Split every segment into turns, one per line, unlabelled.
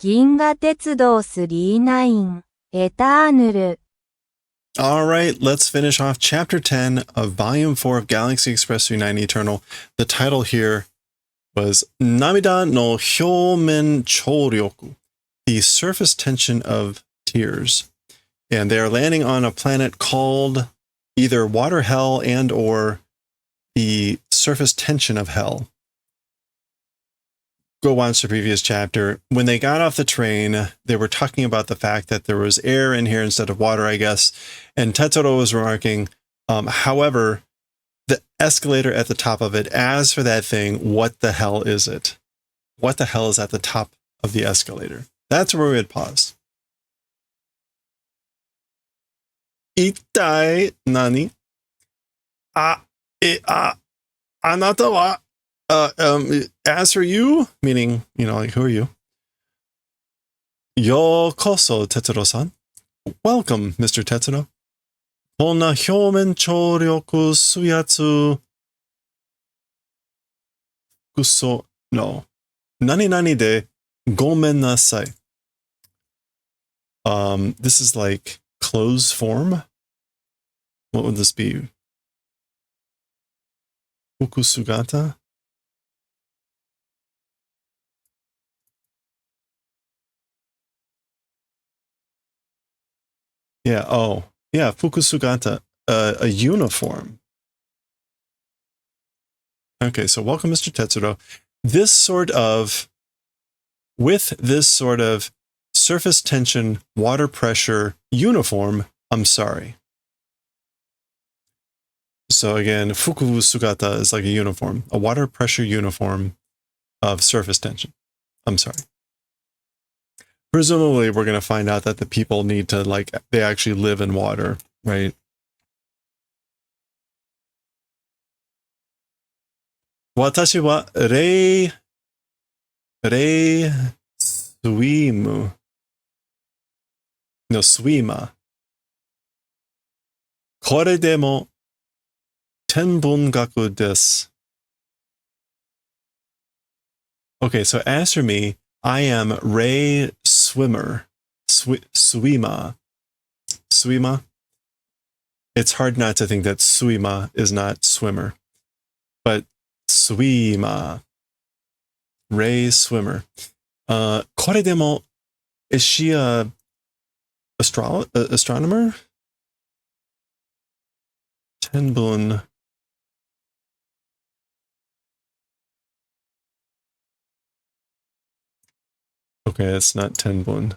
銀河鉄道39エターヌル
All right, let's finish off Chapter 10 of Volume 4 of Galaxy Express 39 Eternal. The title here was Namida no Hyomen Choryoku, the surface tension of tears. And they are landing on a planet called either Water Hell and or the surface tension of hell. Go watch the previous chapter. When they got off the train, they were talking about the fact that there was air in here instead of water, I guess. And Tetsuro was remarking, however, the escalator at the top of it, as for that thing, what the hell is it? What the hell is at the top of the escalator? That's where we had paused. Itai nani? Anata wa? As for you, meaning, like, who are you? Yokoso, Tetsuro-san. Welcome, Mr. Tetsuro. Konna hyomen choryoku suyatsu kuso no. Nani nani de gomen nasai. This is like closed form. What would this be? Fukusugata? Yeah, yeah, Fukusugata, a uniform. Okay, so welcome, Mr. Tetsuro. With this sort of surface tension, water pressure uniform, I'm sorry. So again, Fukusugata is like a uniform, a water pressure uniform of surface tension. I'm sorry. Presumably, we're going to find out that the people need to, they actually live in water, right? Watashi wa swima. Kore demo tenbungaku desu. Okay, so as for me, I am Ray Swimmer. Swima. It's hard not to think that Suima is not swimmer. But Swima. Ray Swimmer. Kore demo, is she a astronomer? Tenbun. Okay, it's not Tenbun.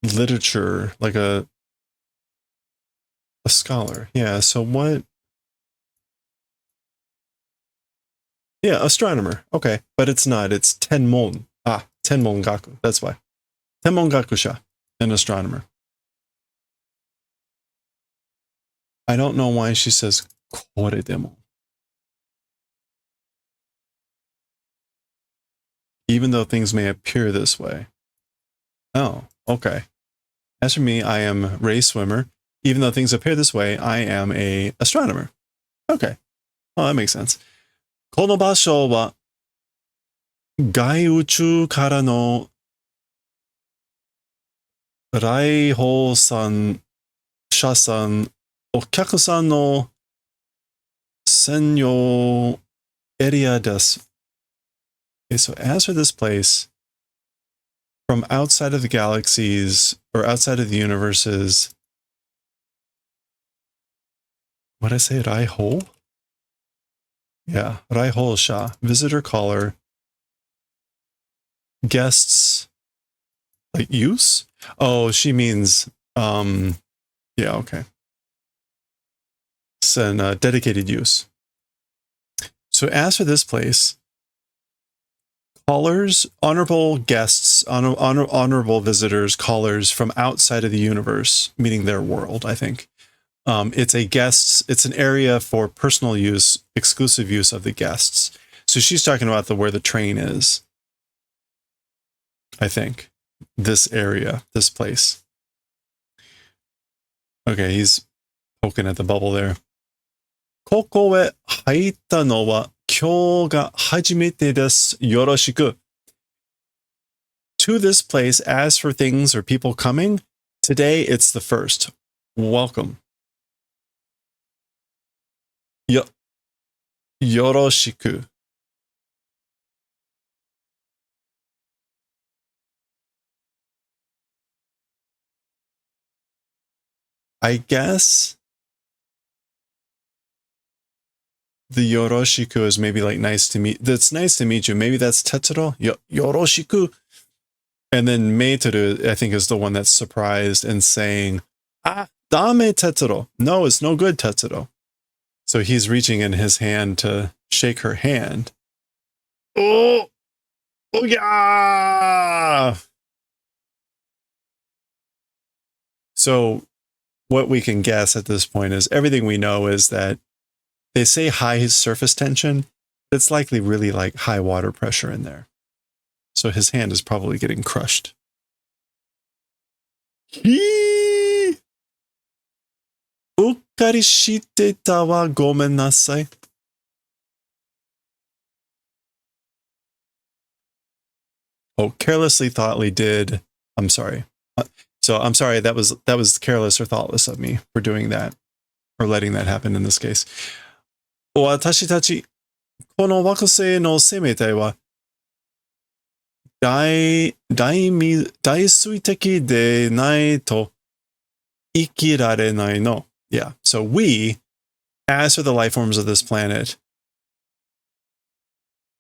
Literature, like a scholar. Yeah, so what? Yeah, astronomer. Okay, but it's not. It's Tenmon. Tenmon Gaku. That's why. Tenmon Gakusha, an astronomer. I don't know why she says kore demo. Even though things may appear this way. Oh, okay. As for me, I am Ray Swimmer. Even though things appear this way, I am a astronomer. Okay. Oh, that makes sense. この場所は外宇宙からの来訪者さん、お客さんの専用エリアです。Okay, so as for this place, from outside of the galaxies or outside of the universes, what did I say? Raiho? Yeah, Raiho Sha, visitor caller, guests, like use? Oh, she means, yeah, okay. It's an dedicated use. So as for this place, callers, honorable guests, honorable visitors, callers from outside of the universe, meaning their world, I think. It's an area for personal use, exclusive use of the guests. So she's talking about where the train is. I think. This area, this place. Okay, he's poking at the bubble there. ここへ入ったのは今日が初めてです。よろしく。To this place, as for things or people coming, today it's the first. Welcome. Yoroshiku. I guess the yoroshiku is maybe like nice to meet. That's nice to meet you. Maybe that's Tetsuro. Yoroshiku. And then Meiteru, I think, is the one that's surprised and saying, "Ah, dame Tetsuro. No, it's no good, Tetsuro." So he's reaching in his hand to shake her hand. Oh, oh yeah. So what we can guess at this point is everything we know is that they say high surface tension. It's likely really like high water pressure in there. So his hand is probably getting crushed. Hee! Ukkari shiteta wa gomen nasai. Oh, carelessly, thoughtly did. I'm sorry. So I'm sorry. That was careless or thoughtless of me for doing that or letting that happen in this case. Watashi tachi, kono wakusei no seimeitai wa daisuiteki de nai to ikirarenai no. Yeah. So we, as for the life forms of this planet,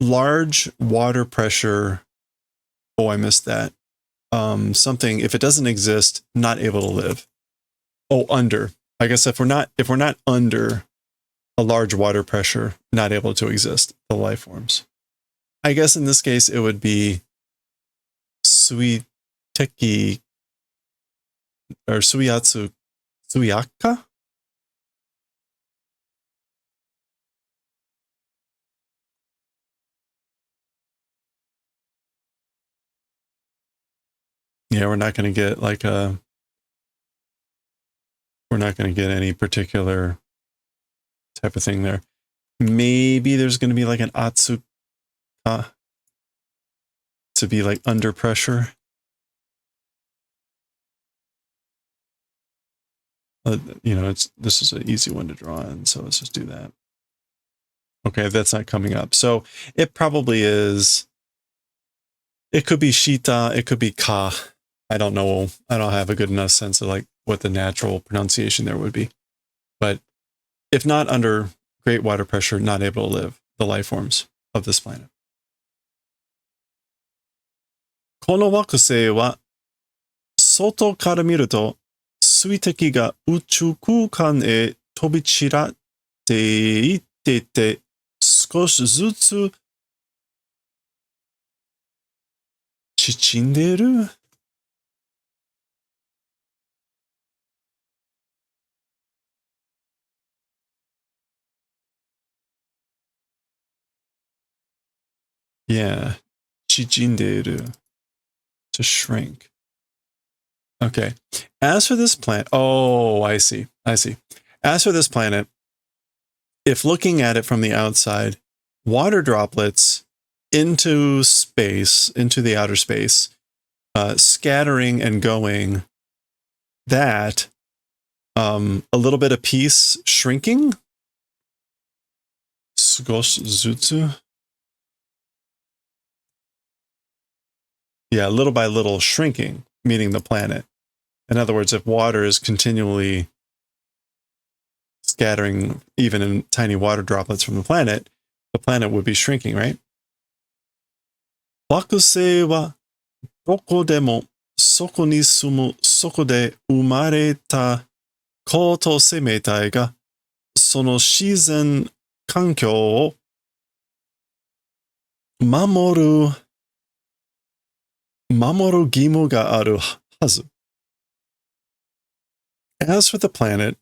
large water pressure. Oh, I missed that. Something, if it doesn't exist, not able to live. Oh, under. I guess if we're not under a large water pressure, not able to exist, the life forms. I guess in this case it would be suiteki or suyaka. Yeah, we're not going to get like we're not going to get any particular type of thing there. Maybe there's going to be like an atsuka to be like under pressure. This is an easy one to draw in, so let's just do that. Okay, that's not coming up. So it probably is. It could be shita, it could be ka. I don't know. I don't have a good enough sense of like what the natural pronunciation there would be. But if not under great water pressure, not able to live, the life forms of this planet. この惑星は外から見ると水滴が宇宙空間へ飛び散らっていってて少しずつ縮んでいる Yeah, 縮んでいる to shrink. Okay. As for this planet, oh, I see. As for this planet, if looking at it from the outside, water droplets into space, into the outer space, scattering and going, that a little bit of piece shrinking. Sugoshizutsu. Yeah, little by little shrinking, meaning the planet. In other words, if water is continually scattering even in tiny water droplets from the planet would be shrinking, right? 惑星はどこでもそこに住むそこで生まれた高等生命体がその自然環境を守る義務があるはず。As for the planet,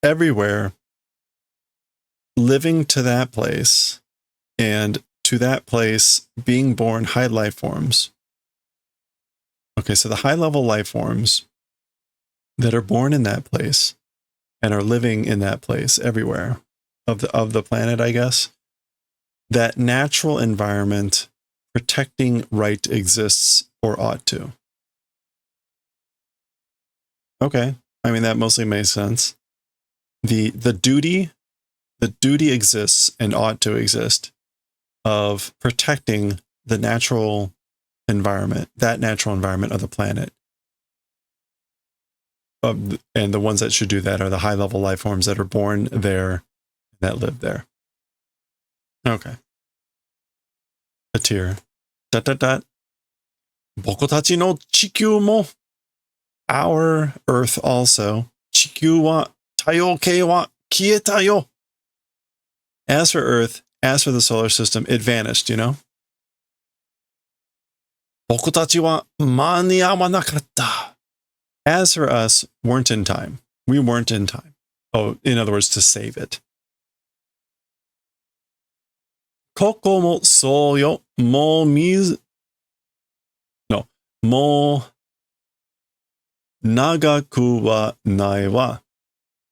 everywhere, living to that place, and to that place being born high life forms. Okay, so the high level life forms that are born in that place and are living in that place everywhere of the planet, I guess, that natural environment protecting right exists or ought to. Okay. I mean, that mostly makes sense. The duty exists and ought to exist of protecting the natural environment, that natural environment of the planet. And the ones that should do that are the high level life forms that are born there, that live there. Okay. A tear. Dot dot dot. Bokotachi no chikyū mo. Our Earth also. Chikyū wa taiyōkei wa kieta yo. As for Earth, as for the solar system, it vanished, you know? Bokotachi wa maniawanakatta. As for us, weren't in time. We weren't in time. Oh, in other words, to save it. Koko mo so yo. Mo nagaku wa nai wa.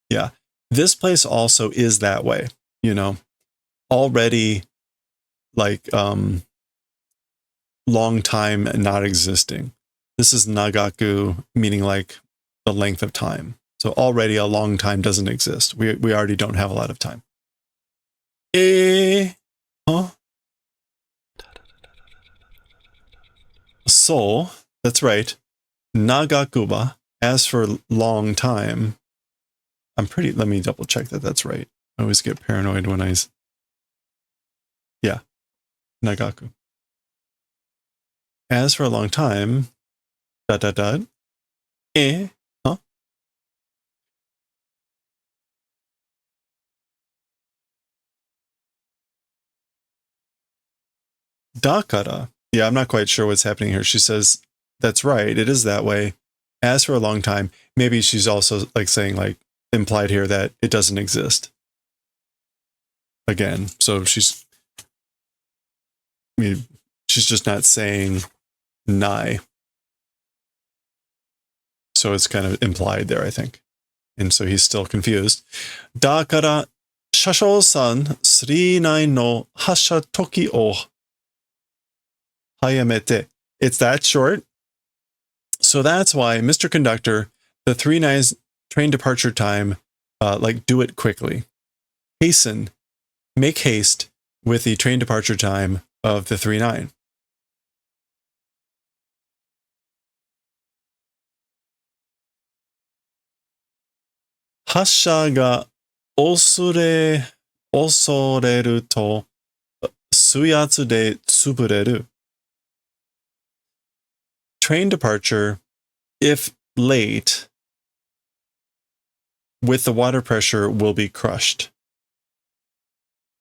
Yeah. This place also is that way, you know. Already like long time not existing. This is nagaku, meaning like the length of time. So already a long time doesn't exist. We already don't have a lot of time. Huh? So, that's right. Nagakuba, as for long time. Let me double check that that's right. I always get paranoid when yeah, nagaku. As for a long time, huh? Dakara. Yeah, I'm not quite sure what's happening here. She says, that's right, it is that way. As for a long time, maybe she's also like saying like implied here that it doesn't exist. Again, so she's just not saying nai. So it's kind of implied there, I think. And so he's still confused. Dakara shashou-san 39 no hasha toki o hayamete. It's that short. So that's why, Mr. Conductor, the 39's train departure time, like do it quickly. Hasten, make haste with the train departure time of the 39. Hasha ga osoreru to suiatsu de tsubureru. Train departure, if late, with the water pressure will be crushed.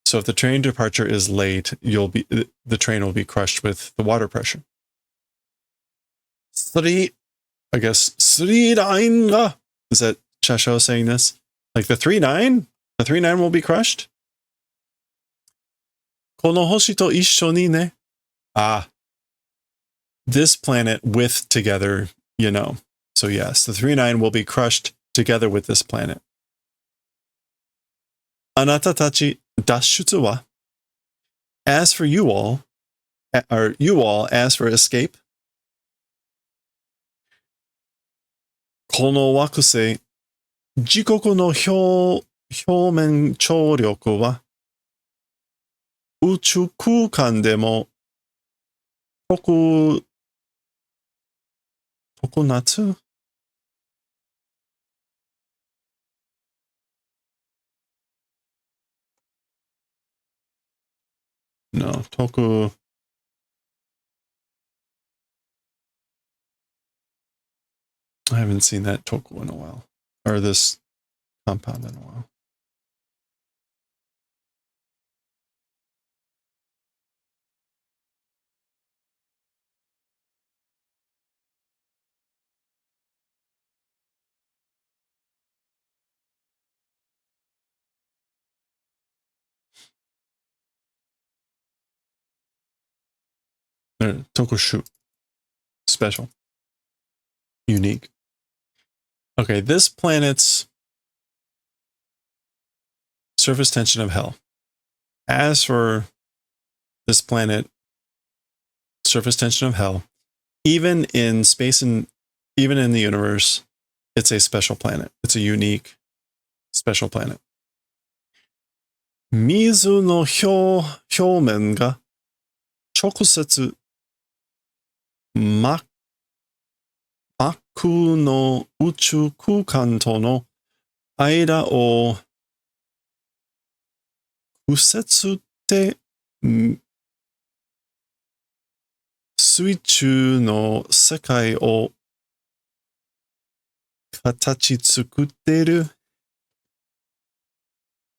So if the train departure is late, the train will be crushed with the water pressure. Sri line ga. Is that Shasho saying this? Like the 39? The 39 will be crushed? Kono hoshi to issho ni ne. Ah. This planet with together, you know. So yes, the 39 will be crushed together with this planet. Anata tachi dashutsu wa. As for you all, as for escape. Kono wakusei, jikoku no hyomen chōryoku wa, uchu kukan demo tokunatsu? No, toku. I haven't seen that toku in a while. Or this compound in a while. Tokushu. Special. Unique. Okay, this planet's surface tension of hell. As for this planet, surface tension of hell, even in space and even in the universe, it's a special planet. It's a unique, special planet. 水の表面が直接真の宇宙空間との間を屈折って水中の世界を形作っている。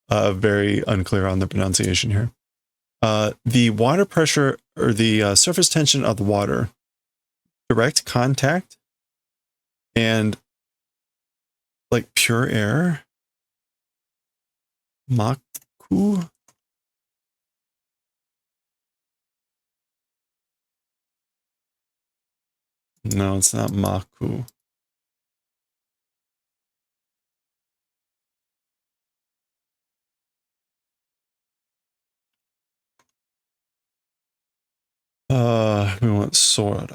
Very unclear on the pronunciation here. The water pressure or the surface tension of the water, direct contact, and like pure air. Maku. No, it's not Maku. We want Sora.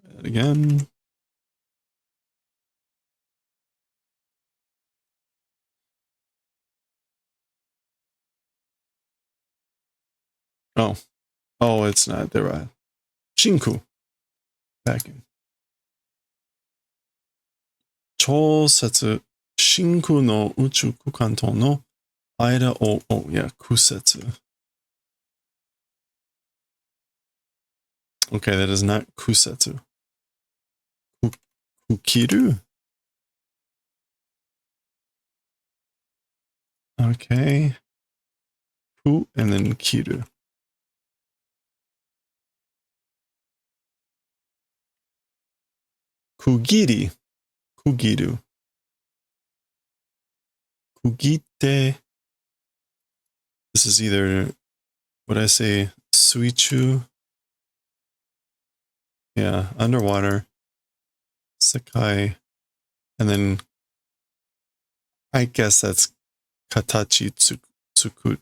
Try that again. Oh, it's not. They're right. Shinku. Vacuum. 超節 Shinku no uchu kukan to no aida o yeah, kusetsu. Okay, that is not kusetsu. Kukiru. Okay. Ku and then kiru. Kugiri. Kugiru. Kugite. This is either, what I say, suichu. Yeah, underwater. Sekai. And then I guess that's katachi tsukuteru.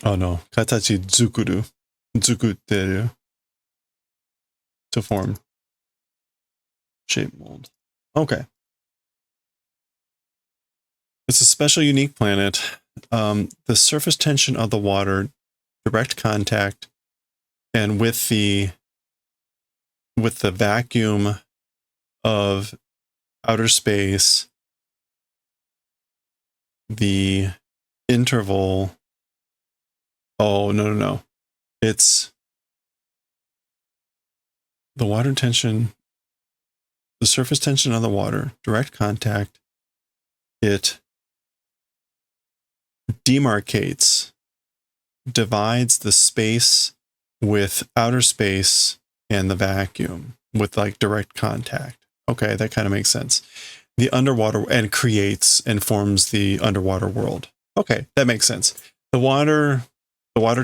Oh no, katachi tsukuru. Tsukuteru. To form. Shape mold. Okay. It's a special, unique planet. The surface tension of the water, direct contact, and with the vacuum of outer space, the interval. Oh, no. It's the water tension, the surface tension of the water, direct contact. It demarcates, divides the space with outer space and the vacuum with like direct contact. Okay, that kind of makes sense. The underwater and creates and forms the underwater world. Okay, that makes sense. The water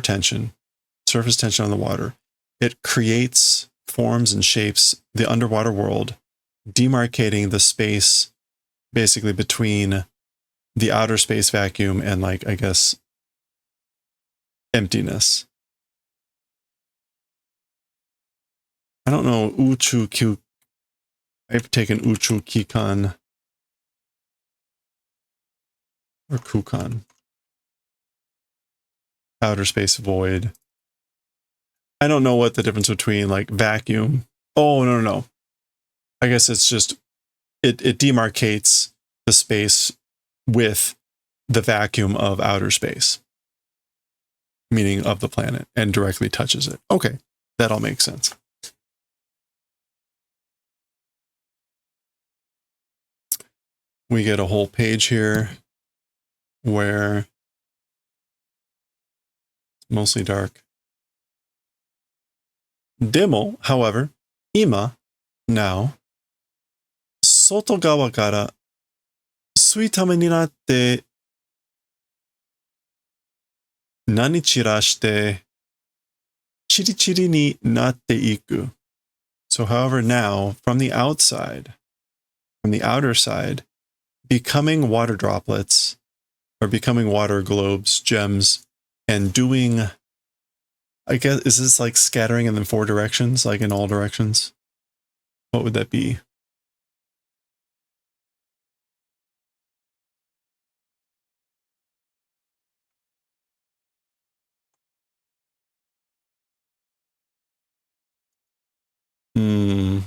tension, surface tension on the water, it creates, forms, and shapes the underwater world, demarcating the space basically between the outer space vacuum and, like, I guess, emptiness. I don't know Uchu Q. I've taken Uchu Kikan or Kukan. Outer space void. I don't know what the difference between like vacuum. Oh, no. I guess it's just it demarcates the space with the vacuum of outer space, meaning of the planet, and directly touches it. Okay, that all makes sense. We get a whole page here where it's mostly dark. Demo, however, ima, now, 外側から水ためになって何散らしてチリチリになっていく. So however now, from the outside, from the outer side, becoming water droplets, or becoming water globes, gems, and doing, I guess, is this like scattering in the 4 directions, like in all directions? What would that be? Hmm.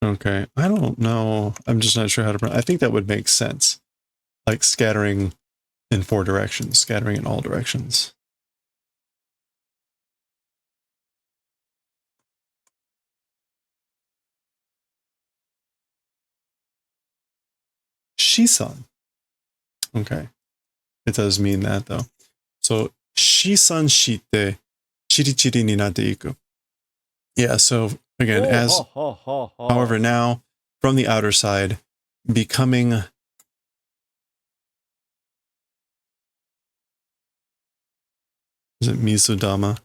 Okay, I don't know. I'm just not sure how to. I think that would make sense, like scattering in 4 directions, scattering in all directions. Shisan. Okay, it does mean that though. So shisan shite chiri chiri ni natte iku. Yeah. So again, however now from the outer side, becoming. Is it Mizudama?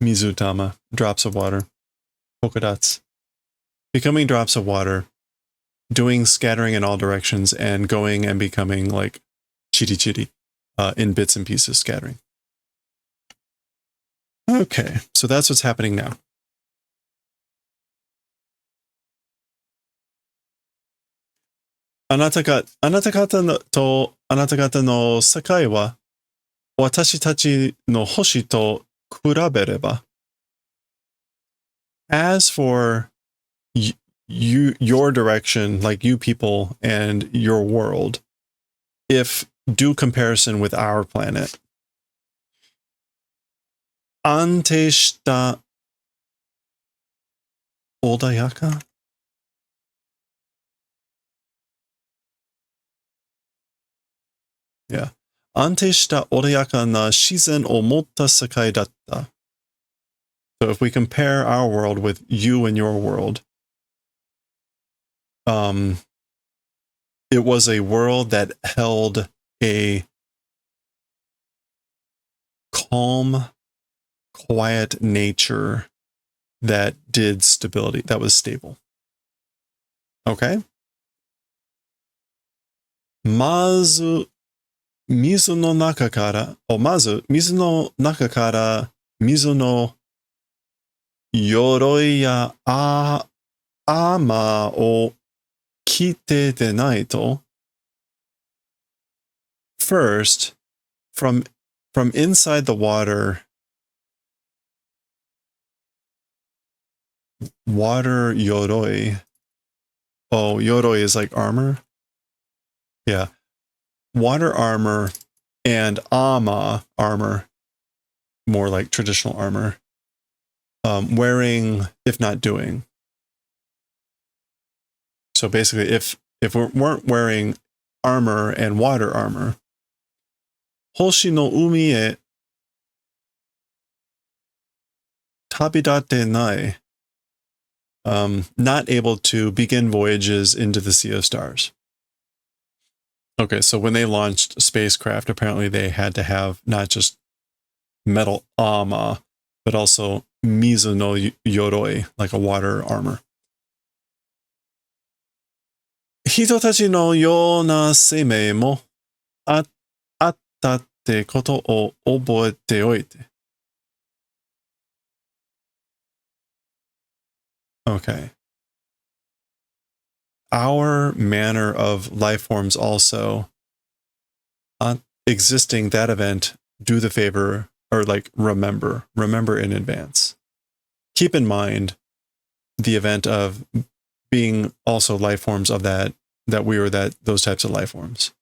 Mizutama, drops of water. Polka dots. Becoming drops of water, doing scattering in all directions, and going and becoming like chiri chiri in bits and pieces, scattering. Okay, so that's what's happening now. あなた方の境は私たちの星と比べれば As for your direction, like you people and your world, if do comparison with our planet, 安定した穏やか Yeah. 安定した穏やかな自然を持った世界だった. So if we compare our world with you and your world, it was a world that held a calm, quiet nature that did stability, that was stable. Okay? まず、水の中から、水の鎧やアーマーを着てでないと First, from inside the water yoroi. Oh, yoroi is like armor? Yeah. Water armor and armor, more like traditional armor, wearing, if not doing. So basically, if we weren't wearing armor and water armor, Hoshi no umi e tabidatte nai, not able to begin voyages into the Sea of Stars. Okay, so when they launched spacecraft, apparently they had to have not just metal armor, but also mizu no yoroi, like a water armor. 人たちのような生命もあったってことを覚えておいて。Okay. Our manner of life forms also existing that event, do the favor, or like remember in advance. Keep in mind the event of being also life forms of that that we were those types of life forms.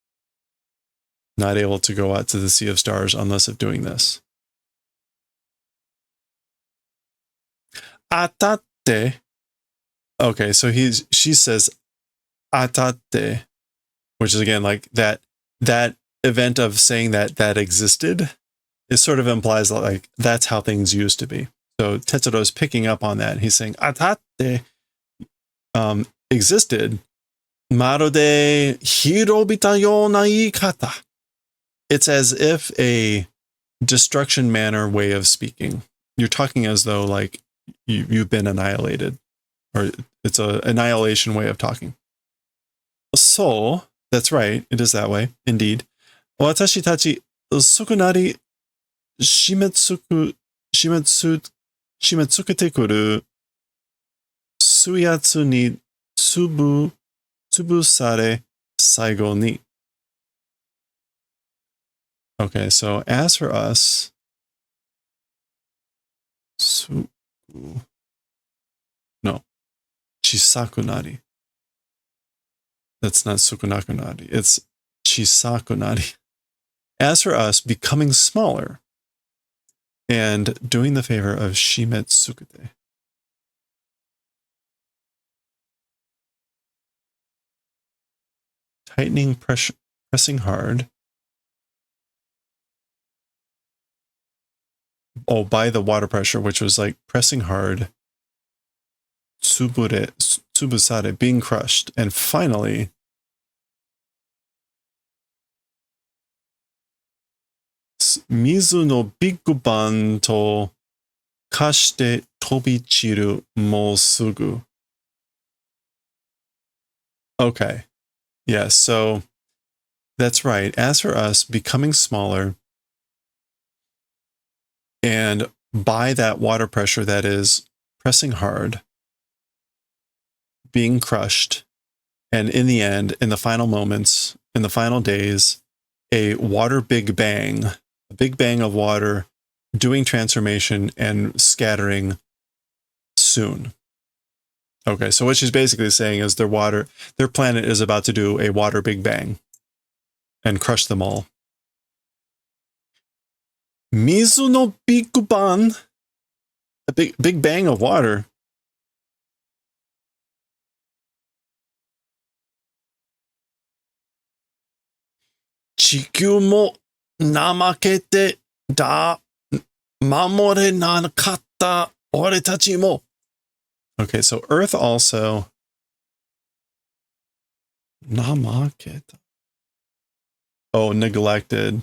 Not able to go out to the sea of stars unless of doing this. Atatte. Okay, so she says atatte, which is again like that event of saying that existed. It sort of implies like that's how things used to be. So Tetsuro is picking up on that. He's saying atatte existed. Marode hirobita yo na iikata. It's as if a destruction manner way of speaking. You're talking as though like you've been annihilated, or it's an annihilation way of talking. So that's right. It is that way, indeed. Watashi tachi sukunari shimetsukete kuru suyatsu ni tsubusare saigo ni. Okay, so as for us, chisakunari. That's not sukunakunari. It's chisakunari. As for us, becoming smaller and doing the favor of shimetsukete. Tightening, pressing hard. Oh, by the water pressure, which was like pressing hard. Tsubusare, being crushed. And finally, Mizu no big ban to kashite tobichiru mo sugu. Okay. Yeah, so that's right. As for us, becoming smaller and by that water pressure that is pressing hard, being crushed, and in the end, in the final moments, in the final days, a water big bang, a big bang of water doing transformation and scattering soon. Okay, so what she's basically saying is their planet is about to do a water big bang and crush them all. Mizu no big ban, a big bang of water. Chikyu mo namakete da mamore nanakatta oretachi mo. Okay, so Earth also namaketa. Oh, neglected.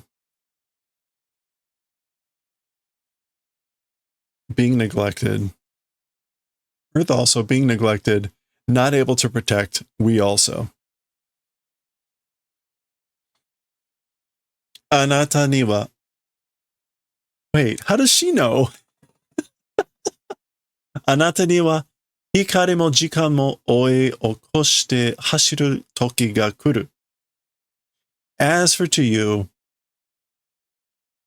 Being neglected. Earth also being neglected, not able to protect, we also. Anata ni wa. Wait, how does she know? Anata ni wa hikari mo jikan mo oi okoshite hashiru toki ga kuru. As for to you,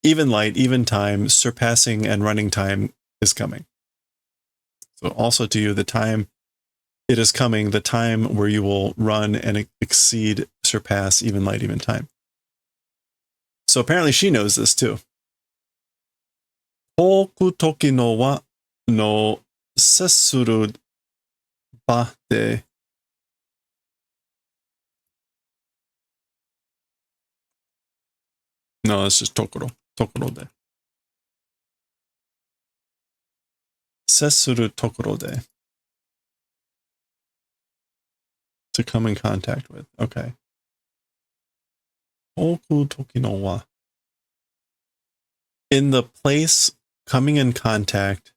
even light, even time, surpassing and running time is coming. So also to you, the time it is coming, the time where you will run and exceed, surpass even light, even time. So apparently she knows this too. Toku toki no wa no sessuru ba de. No, it's just tokoro. Tokoro de. Sessuru tokoro de. To come in contact with. Okay. Toku toki no wa. In the place coming in contact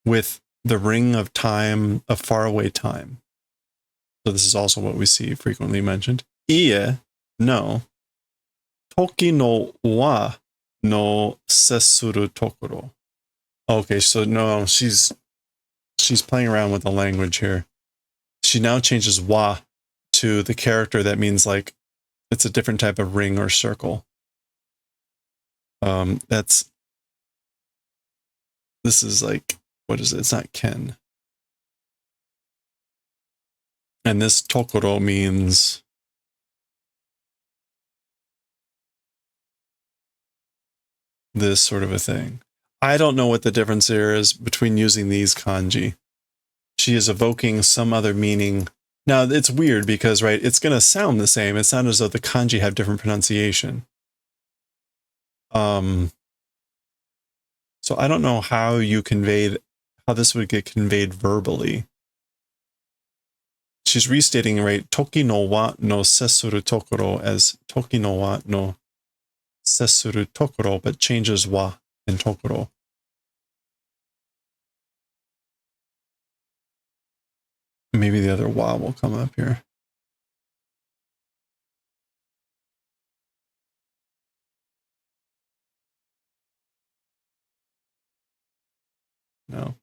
with the ring of time, of faraway time. So this is also what we see frequently mentioned. Ie, no. Toki no wa no sessuru tokoro. Okay, so no, she's playing around with the language here. She now changes wa to the character that means like it's a different type of ring or circle. This is like, what is it? It's not Ken. And this tokoro means this sort of a thing. I don't know what the difference here is between using these kanji. She is evoking some other meaning. Now, it's weird because, right, it's going to sound the same. It's not as though the kanji have different pronunciation. So I don't know how this would get conveyed verbally. She's restating, right, toki no wa no sessuru tokoro as toki no wa no sessuru tokoro, but changes wa and tokoro. Maybe the other wa will come up here. No.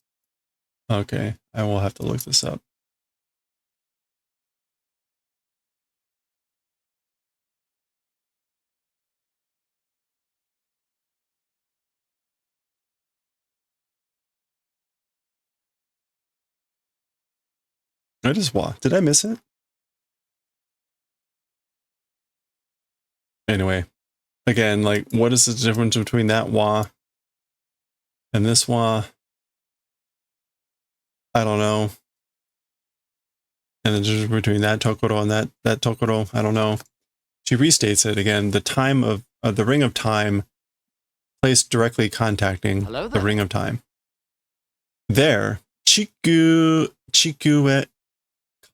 Okay, I will have to look this up. It is wa. Did I miss it? Anyway, again, like, what is the difference between that wa and this wa? I don't know. And the difference between that tokoro and that tokoro, I don't know. She restates it again. The time of the ring of time, place directly contacting the ring of time. There, chiku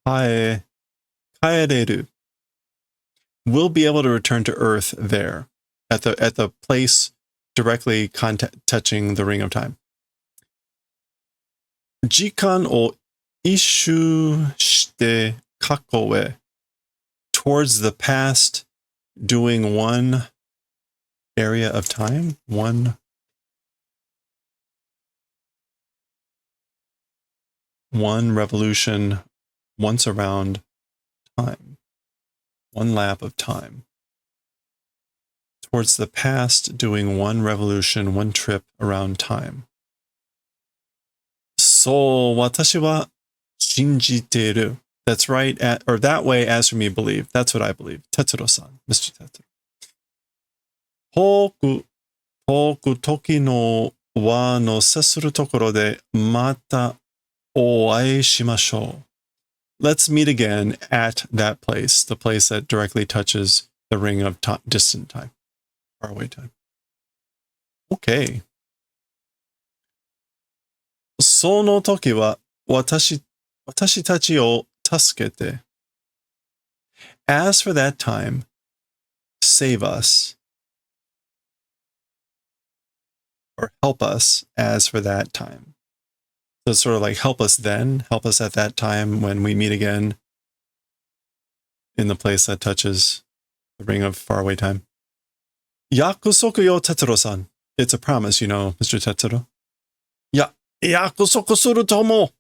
e kaereru. Will be able to return to Earth there, at the place directly touching the ring of time. Jikan o ishu shite kako e. Towards the past, doing one area of time, one revolution once around time, one lap of time. Towards the past, doing one revolution, one trip around time. So, watashi wa shinjiteru. That's right, or that way, as for me, believe. That's what I believe. Tetsuro-san, Mr. Tetsuro. Toku toki no wa no sessuru tokoro de mata oae shimashou. Let's meet again at that place, the place that directly touches the ring of distant time, faraway time. Okay. その時は私たちを助けて。As for that time, save us. Or help us as for that time. So it's sort of like help us then, help us at that time when we meet again in the place that touches the ring of faraway time. Yakusoku yo Tetsuro-san. It's a promise, you know, Mr. Tetsuro. Yakusoku suru tomo.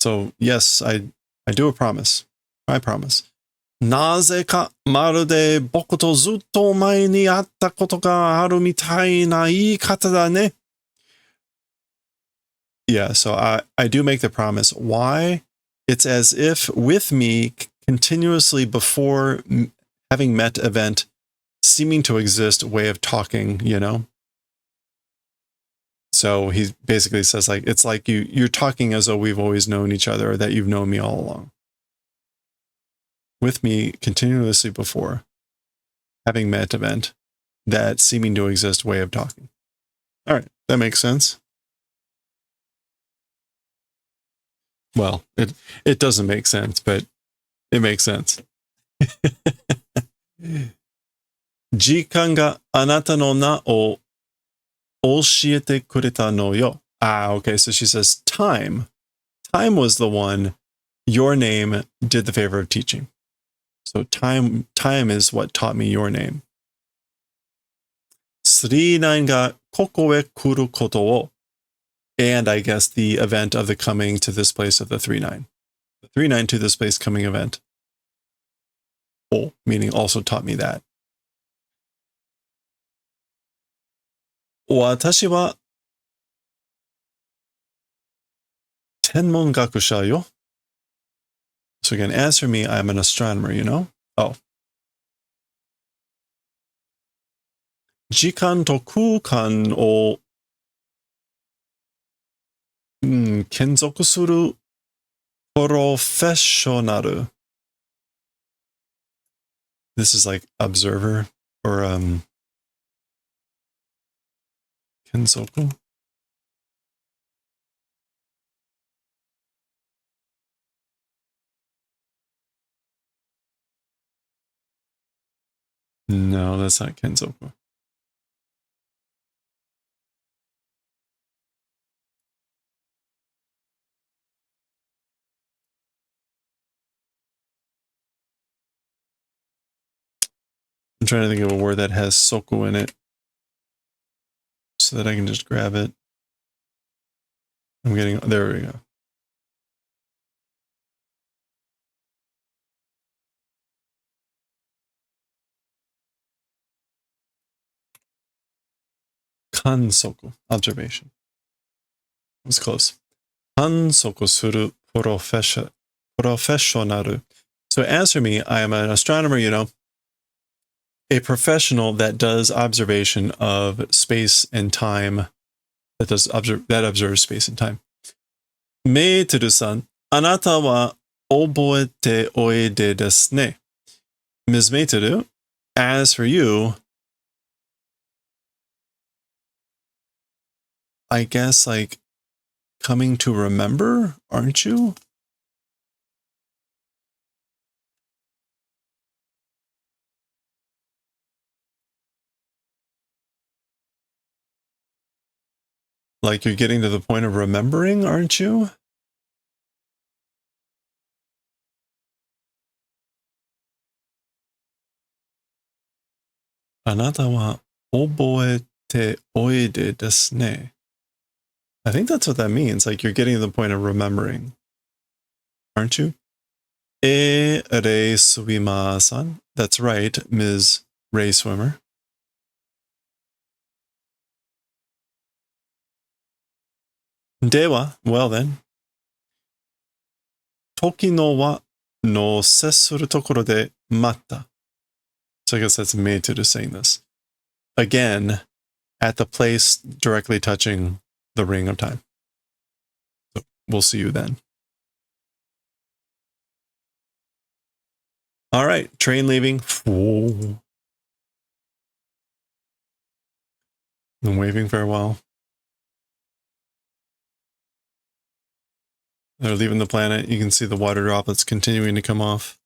So yes, I do a promise. I promise. なぜかまるで僕とずっと前に会ったことがあるみたいな言い方だね。Yeah, so I do make the promise. Why? It's as if with me continuously before having met event, seeming to exist way of talking, you know? So he basically says, like, it's like you're talking as though we've always known each other, or that you've known me all along. With me continuously before having met event, that seeming to exist way of talking. All right, that makes sense. Well, it doesn't make sense, but it makes sense. 時間があなたの名を教えてくれたのよ. Okay, so she says time. Time was the one, your name did the favor of teaching. So time is what taught me your name. 39がここへ来ることを. And I guess the event of the coming to this place of the 39. The 39 to this place coming event. Oh, meaning also taught me that. 私は天文学者よ. So again, as for me, I'm an astronomer, you know? Oh. 時間と空間を、兼属するプロフェッショナル. This is like observer or 兼属? No, that's not kenzoku. I'm trying to think of a word that has soku in it so that I can just grab it. There we go. Kansoku, observation. It was close. Kansoku suru professionaru. So as for me, I am an astronomer, you know, a professional that does observation of space and time, that observes space and time. Meiteru-san, anata wa oboete oide desu ne. Ms. Meiteru, as for you, I guess like coming to remember, aren't you? Like you're getting to the point of remembering, aren't you? Anata wa oboete oide desu ne. I think that's what that means. Like you're getting to the point of remembering, aren't you? Re sumimasen. That's right, Ms. Ray Swimmer. Dewa, well then. Toki no wa no sessuru tokoro de matta. So I guess that's Meiteru saying this. Again, at the place directly touching the ring of time. So we'll see you then. All right, train leaving. Whoa. And waving farewell. They're leaving the planet. You can see the water droplets continuing to come off.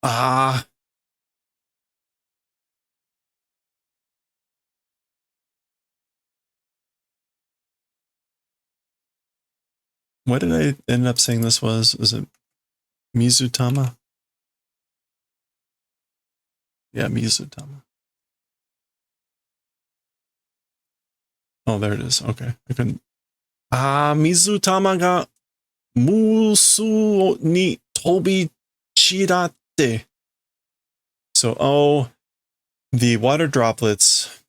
Ah. What did I end up saying this was? Was it Mizutama? Yeah, Mizutama. Oh, there it is. Okay. I couldn't. Mizutama ga musu ni tobichiratte. So, oh, the water droplets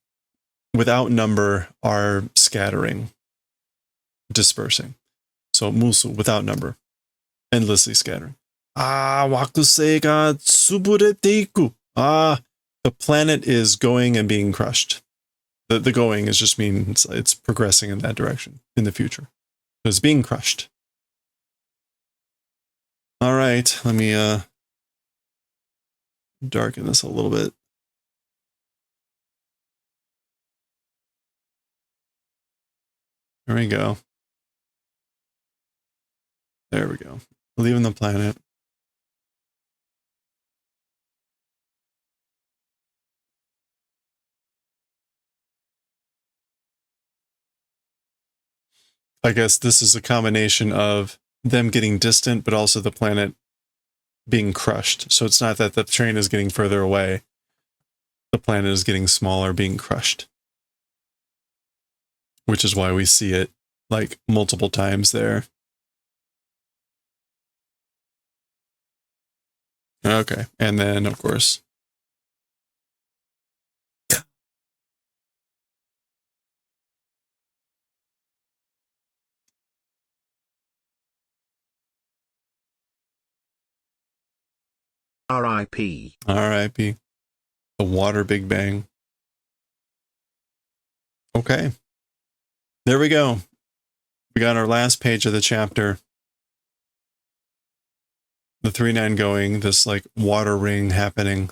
without number are scattering, dispersing. So, musu, without number, endlessly scattering. Wakusei ga tsuburete iku. The planet is going and being crushed. The going is just means it's progressing in that direction in the future. It's being crushed. All right, let me darken this a little bit. There we go. There we go. Leaving the planet. I guess this is a combination of them getting distant, but also the planet being crushed. So it's not that the train is getting further away. The planet is getting smaller, being crushed. Which is why we see it like multiple times there. Okay. And then, of course,
R.I.P.
R.I.P. The water Big Bang. Okay. There we go. We got our last page of the chapter. The 3-9 going, this like water ring happening,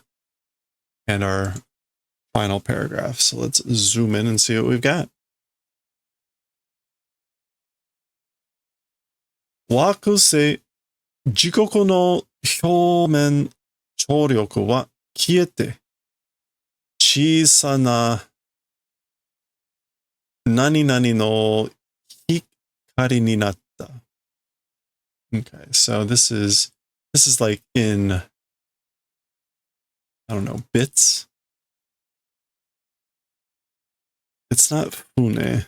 and our final paragraph. So let's zoom in and see what we've got. 惑星、自国の表面張力は消えて、小さな何々の光になった。Okay, so this is like in, I don't know, bits. It's not fune.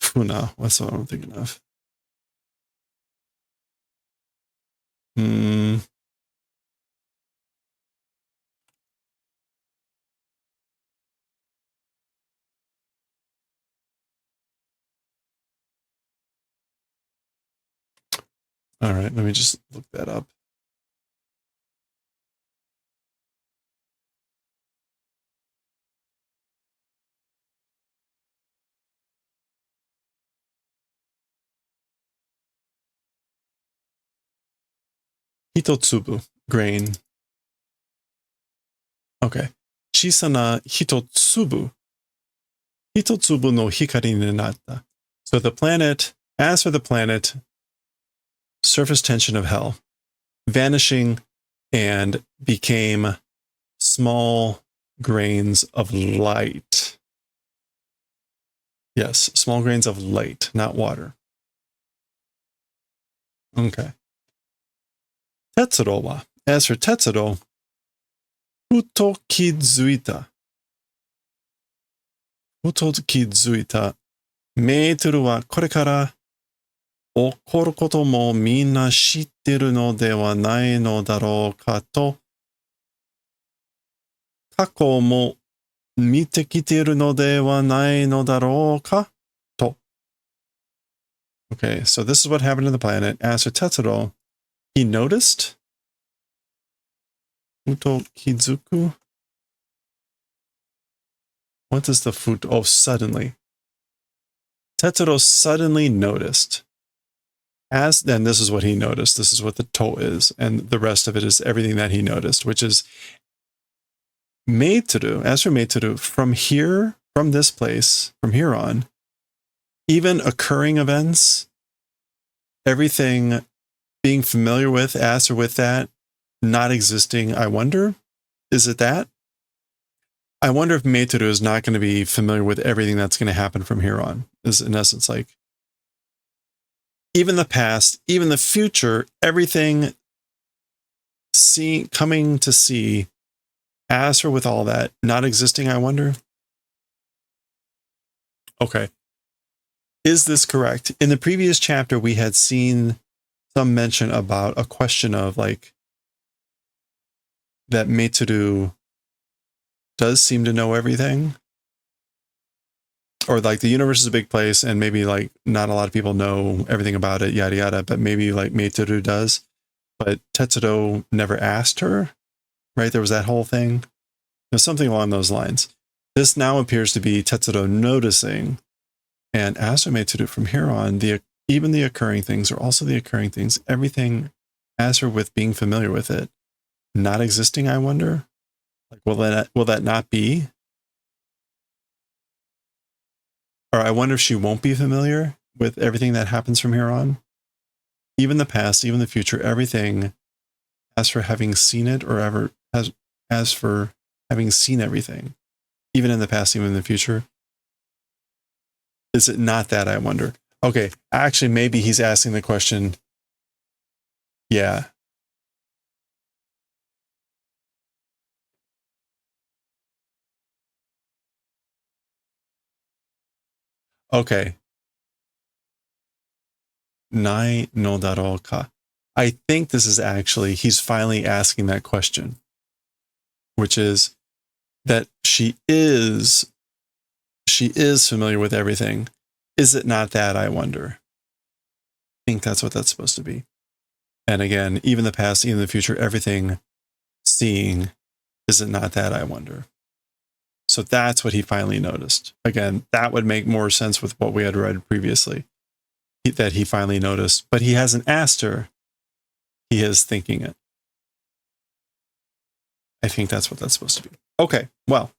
Funa, what's what I'm thinking of? All right, let me just look that up. Hitotsubu, grain. Okay. Chisana hitotsubu. Hitotsubu no hikari ni natta. So the planet, as for the planet, surface tension of hell, vanishing and became small grains of light. Yes, small grains of light, not water. Okay. Tetsuro wa. As for Tetsuro, futo kizuita. Futo kizuita. Meitoru wa kore kara 起こることもみんな知ってるのではないのだろうかと、過去も見てきているのではないのだろうかと。Okay, so this is what happened to the planet. As for Tetsuro, he noticed. Futo kizuku? What is the futo? Oh, suddenly. Tetsuro suddenly noticed. As then, this is what he noticed. This is what the to is, and the rest of it is everything that he noticed, which is Meitoru. As for Meitoru, from here, from this place, from here on, even occurring events, everything being familiar with, as or with that, not existing. I wonder, is it that? I wonder if Meitoru is not going to be familiar with everything that's going to happen from here on. Is in essence like even the past, even the future, everything coming to see, as for with all that, not existing, I wonder. Okay. Is this correct? In the previous chapter, we had seen some mention about a question of like that Meitoru does seem to know everything. Or like the universe is a big place and maybe like not a lot of people know everything about it, yada yada, but maybe like Meitoru does. But Tetsuro never asked her, right? There was that whole thing. There's something along those lines. This now appears to be Tetsuro noticing, and as for Meitoru from here on, even the occurring things are also the occurring things. Everything, as for with being familiar with it, not existing. I wonder, like will that not be? Or I wonder if she won't be familiar with everything that happens from here on. Even the past, even the future, everything, as for having seen it or ever, as for having seen everything, even in the past, even in the future. Is it not that, I wonder? Okay, actually, maybe he's asking the question. Yeah. Okay. Nai no daro ka. I think this is actually, he's finally asking that question, which is that she is familiar with everything. Is it not that, I wonder? I think that's what that's supposed to be. And again, even the past, even the future, everything seeing, is it not that, I wonder? So that's what he finally noticed. Again, that would make more sense with what we had read previously, that he finally noticed, but he hasn't asked her. He is thinking it. I think that's what that's supposed to be. Okay, well,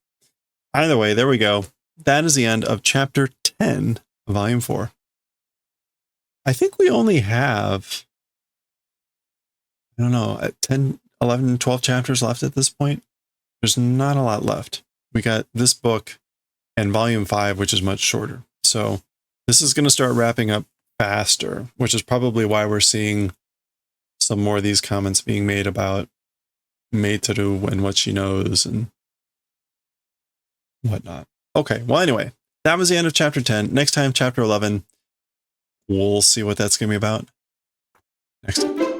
either way, there we go. That is the end of chapter 10 of volume 4. I think we only have, I don't know, 10, 11, 12 chapters left at this point. There's not a lot left. We got this book and volume 5, which is much shorter. So this is going to start wrapping up faster, which is probably why we're seeing some more of these comments being made about Meiteru and what she knows and whatnot. Okay, well, anyway, that was the end of chapter 10. Next time, chapter 11, we'll see what that's going to be about next time.